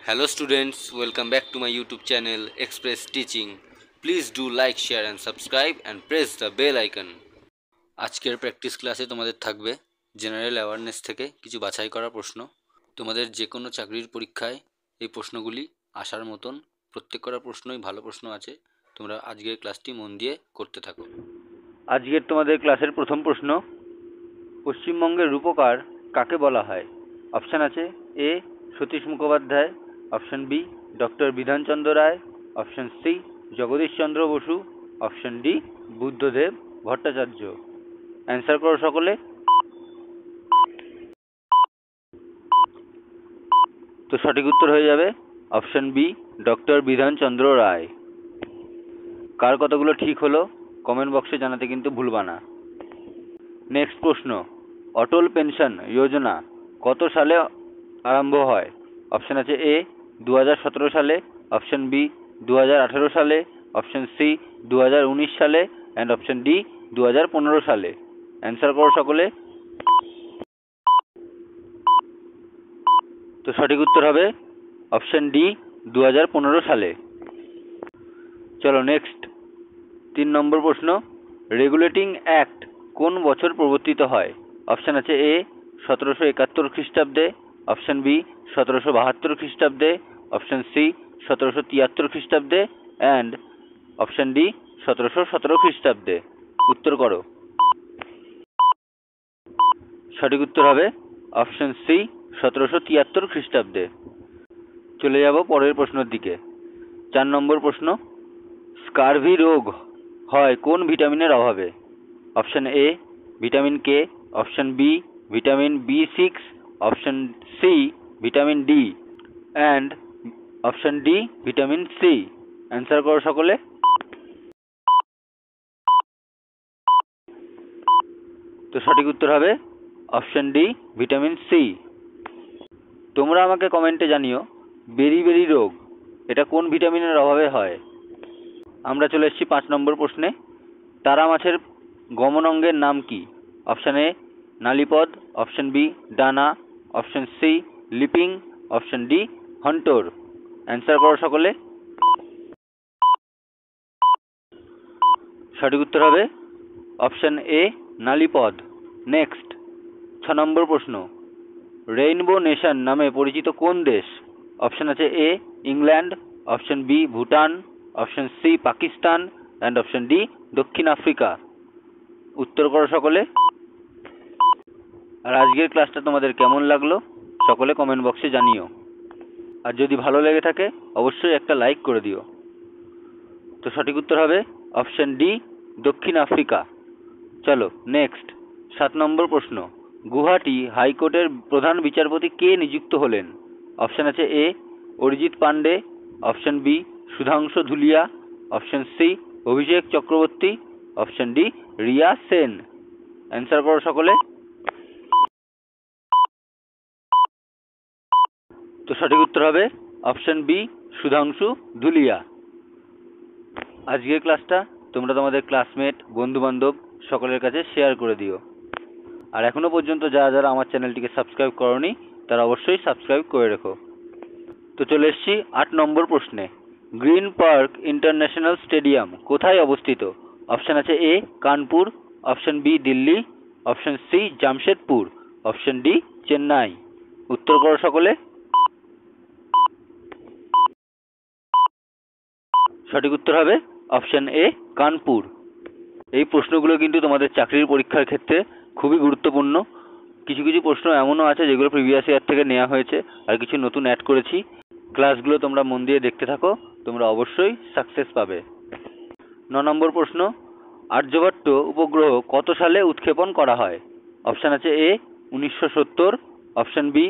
Hello students, welcome back to my YouTube channel Express Teaching. Please do like, share and subscribe and press the bell icon. আজকের practice ক্লাসে তোমাদের থাকবে general awareness থেকে কিছু বাছাই করা প্রশ্ন। তোমাদের যে কোনো চাকরির পরীক্ষায় এই প্রশ্নগুলি আসার মতন প্রত্যেকটা প্রশ্নই ভালো প্রশ্ন আছে। তোমরা আজকের ক্লাসটি মন দিয়ে করতে থাকো। আজকের তোমাদের ক্লাসের প্রথম প্রশ্ন, পশ্চিমবঙ্গের রূপকার কাকে বলা হয়? অপশান আছে A Satish Mukhopadhyay, option B doctor Bidhanchandra Roy, option C Jagadishchandra Basu, option D Buddhadeb Bhattacharya. Answer করো সকলে। তো সঠিক উত্তর হয়ে যাবে option B doctor Bidhanchandra Roy. কার কতগুলো ঠিক হলো কমেন্ট বক্সে জানাতে কিন্তু ভুলবা না। নেক্সট প্রশ্ন, অটল পেনশন যোজনা কত সালে আরম্ভ হয়? অপশান আছে এ 2017 সালে, অপশান বি 2018 সালে, অপশান সি 2019 সালে অ্যান্ড অপশান ডি 2015 সালে। অ্যান্সার করো সকলে। তো সঠিক উত্তর হবে অপশান ডি 2015 সালে। চলো নেক্সট 3 নম্বর প্রশ্ন, রেগুলেটিং অ্যাক্ট কোন বছর প্রবর্তিত হয়? অপশান আছে এ 1771 খ্রিস্টাব্দে, অপশান বি 1772 খ্রিস্টাব্দে, অপশান সি 1773 খ্রিস্টাব্দে অ্যান্ড অপশান ডি 1717 খ্রিস্টাব্দে। উত্তর করো। সঠিক উত্তর হবে অপশান সি 1773 খ্রিস্টাব্দে। চলে যাব পরের প্রশ্নের দিকে। 4 নম্বর প্রশ্ন, স্কারভি রোগ হয় কোন ভিটামিনের অভাবে? Option A vitamin K, option B vitamin B6, option C vitamin D and option D vitamin C. Answer করো সকলে। তো সঠিক উত্তর হবে অপশান ডি ভিটামিন সি। তোমরা আমাকে কমেন্টে জানিও বেরি রোগ এটা কোন ভিটামিনের অভাবে হয়। আমরা চলে এসেছি 5 নম্বর প্রশ্নে, তারা মাছের গমন অঙ্গের নাম কি? অপশান এ নালীপদ, অপশান বি ডানা, option C leaping, option D হন্টর। অ্যান্সার করো সকলে। সঠিক উত্তর হবে অপশান এ নালীপদ। নেক্সট 6 নম্বর প্রশ্ন, রেইনবো নেশন নামে পরিচিত কোন দেশ? অপশান আছে A England, option B Bhutan, option C Pakistan and option D দক্ষিণ আফ্রিকা। উত্তর করো সকলে। আর আজকের ক্লাসটা তোমাদের কেমন লাগলো সকলে কমেন্ট বক্সে জানিও। আর যদি ভালো লেগে থাকে অবশ্যই একটা লাইক করে দিও। তো সঠিক উত্তর হবে অপশান ডি দক্ষিণ আফ্রিকা। চলো নেক্সট 7 নম্বর প্রশ্ন, গুয়াহাটি হাইকোর্টের প্রধান বিচারপতি কে নিযুক্ত হলেন? অপশান আছে A Arijit Pandey, option B Sudhanshu Dhulia, option C Abhishek Chakraborty, option D Riya Sen. Answer করো সকলে। তো সঠিক উত্তর হবে অপশান বি সুধাংশু ধুলিয়া। আজকের ক্লাসটা তোমরা তোমাদের ক্লাসমেট বন্ধুবান্ধব সকলের কাছে শেয়ার করে দিও। আর এখনো পর্যন্ত যারা যারা আমার চ্যানেলটিকে সাবস্ক্রাইব করোনি তারা অবশ্যই সাবস্ক্রাইব করে রেখো। তো চলে এসেছি 8 নম্বর প্রশ্নে, গ্রিন পার্ক ইন্টারন্যাশনাল স্টেডিয়াম কোথায় অবস্থিত? অপশান আছে A Kanpur, option B Delhi, option C Jamshedpur, option D Chennai. উত্তর করো সকলে। সঠিক উত্তর হবে অপশান এ কানপুর। এই প্রশ্নগুলো কিন্তু তোমাদের চাকরির পরীক্ষার ক্ষেত্রে খুবই গুরুত্বপূর্ণ। কিছু কিছু প্রশ্ন এমনও আছে যেগুলো প্রিভিয়াস ইয়ার থেকে নেওয়া হয়েছে আর কিছু নতুন অ্যাড করেছি। ক্লাসগুলো তোমরা মন দিয়ে দেখতে থাকো, তোমরা অবশ্যই সাকসেস পাবে। 9 নম্বর প্রশ্ন, আর্যভট্ট উপগ্রহ কত সালে উৎক্ষেপণ করা হয়? অপশান আছে A 1970, option B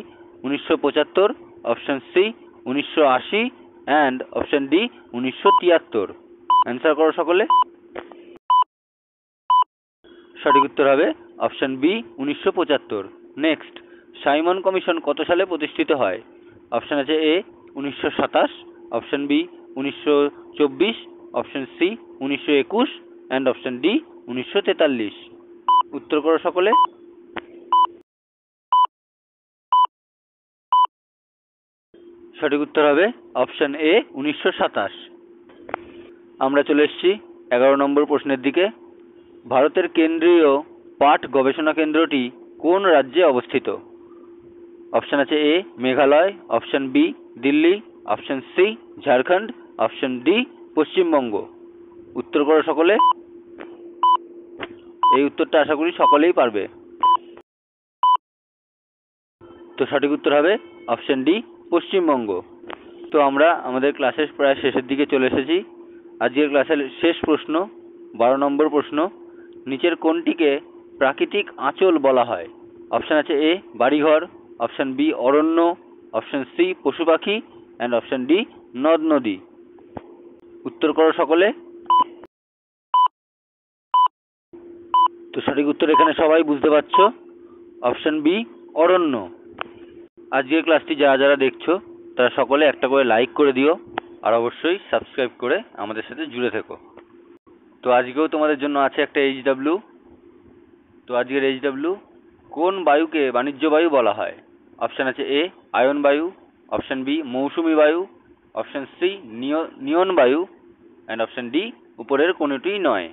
1975, option C 1980 and option D 1973। Answer করো সকলে। সঠিক উত্তর হবে option B 1975। Next, Simon commission কত সালে প্রতিষ্ঠিত হয়? অপশান আছে A 1927, option B 1924, option C 1921 and option D 1943। উত্তর করো সকলে। সঠিক উত্তর হবে অপশান এ 1927। আমরা চলে এসেছি 11 নম্বর প্রশ্নের দিকে। ভারতের কেন্দ্রীয় পাট গবেষণা কেন্দ্রটি কোন রাজ্যে অবস্থিত? অপশান আছে A Meghalaya, option B Delhi, option C Jharkhand, option D Paschimbanga. উত্তর করো সকলে। এই উত্তরটা আশা করি সকলেই পারবে। তো সঠিক উত্তর হবে অপশান ডি পশ্চিমবঙ্গ। তো আমরা আমাদের ক্লাসের প্রায় শেষের দিকে চলে এসেছি। আজকের ক্লাসের শেষ প্রশ্ন 12 নম্বর প্রশ্ন। নিচের কোনটিকে প্রাকৃতিক আঁচল বলা হয়? অপশান আছে এ বাড়িঘর, অপশান বি অরণ্য, অপশান সি পশু পাখি অ্যান্ড অপশান ডি নদ নদী। উত্তর করো সকলে। তো সঠিক উত্তর এখানে সবাই বুঝতে পারছো, অপশান বি অরণ্য। আজকের ক্লাসটি যারা যারা দেখছো তারা সকলে একটা করে লাইক করে দিও, আর অবশ্যই সাবস্ক্রাইব করে আমাদের সাথে জুড়ে থেকো। তো আজকেও তোমাদের জন্য আছে একটা এইচডাব্লিউ। তো আজকের এইচডাব্লিউ, কোন বায়ুকে বাণিজ্য বায়ু বলা হয়? অপশান আছে এ আয়ন বায়ু, অপশান বি মৌসুমী বায়ু, অপশান সি নিয়ন বায়ু অ্যান্ড অপশান ডি উপরের কোনোটিই নয়।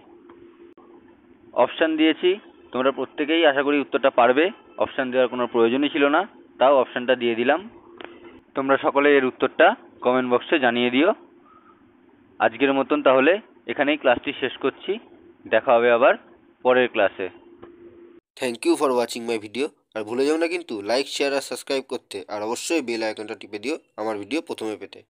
অপশান দিয়েছি, তোমরা প্রত্যেকেই আশা করি উত্তরটা পারবে। অপশান দেওয়ার কোনো প্রয়োজনই ছিল না, তাও অপশানটা দিয়ে দিলাম। তোমরা সকলে এর উত্তরটা কমেন্ট বক্সে জানিয়ে দিও। আজকের মতন তাহলে এখানেই ক্লাসটি শেষ করছি। দেখা হবে আবার পরের ক্লাসে। Thank you for watching my video. আর ভুলে যাও না কিন্তু লাইক শেয়ার আর সাবস্ক্রাইব করতে, আর অবশ্যই বেল আইকনটা টিপে দিও আমার ভিডিও প্রথমে পেতে।